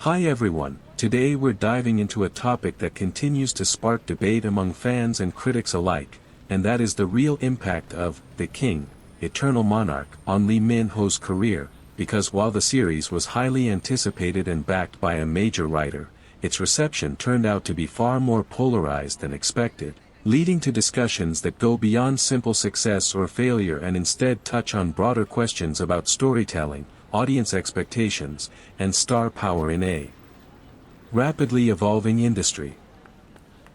Hi everyone, today we're diving into a topic that continues to spark debate among fans and critics alike, and that is the real impact of The King, Eternal Monarch on Lee Min-ho's career, because while the series was highly anticipated and backed by a major writer, its reception turned out to be far more polarized than expected, leading to discussions that go beyond simple success or failure and instead touch on broader questions about storytelling, audience expectations, and star power in a rapidly evolving industry.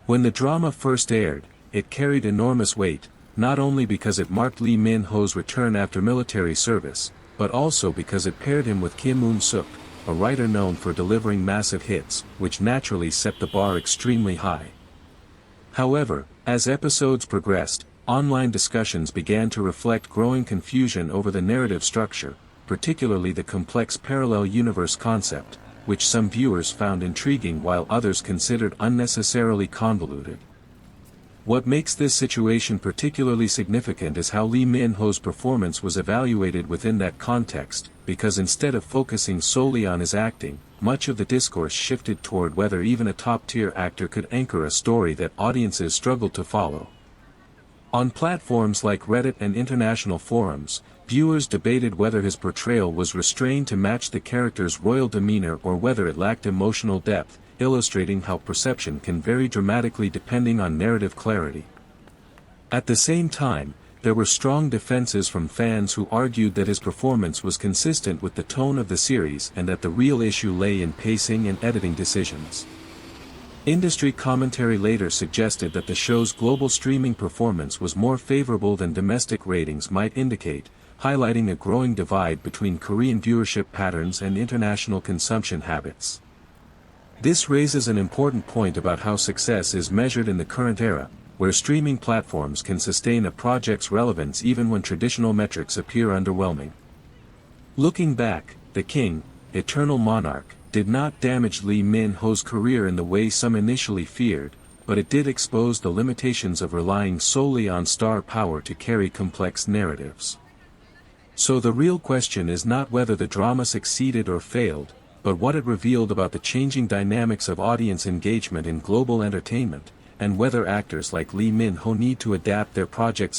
When the drama first aired, it carried enormous weight, not only because it marked Lee Min-ho's return after military service, but also because it paired him with Kim Un-suk, a writer known for delivering massive hits, which naturally set the bar extremely high. However, as episodes progressed, online discussions began to reflect growing confusion over the narrative structure, particularly the complex parallel universe concept, which some viewers found intriguing while others considered unnecessarily convoluted. What makes this situation particularly significant is how Lee Min-ho's performance was evaluated within that context, because instead of focusing solely on his acting, much of the discourse shifted toward whether even a top-tier actor could anchor a story that audiences struggled to follow. On platforms like Reddit and international forums, viewers debated whether his portrayal was restrained to match the character's royal demeanor or whether it lacked emotional depth, illustrating how perception can vary dramatically depending on narrative clarity. At the same time, there were strong defenses from fans who argued that his performance was consistent with the tone of the series and that the real issue lay in pacing and editing decisions. Industry commentary later suggested that the show's global streaming performance was more favorable than domestic ratings might indicate, highlighting a growing divide between Korean viewership patterns and international consumption habits. This raises an important point about how success is measured in the current era, where streaming platforms can sustain a project's relevance even when traditional metrics appear underwhelming. Looking back, The King, Eternal Monarch, did not damage Lee Min-ho's career in the way some initially feared, but it did expose the limitations of relying solely on star power to carry complex narratives. So the real question is not whether the drama succeeded or failed, but what it revealed about the changing dynamics of audience engagement in global entertainment, and whether actors like Lee Min-ho need to adapt their projects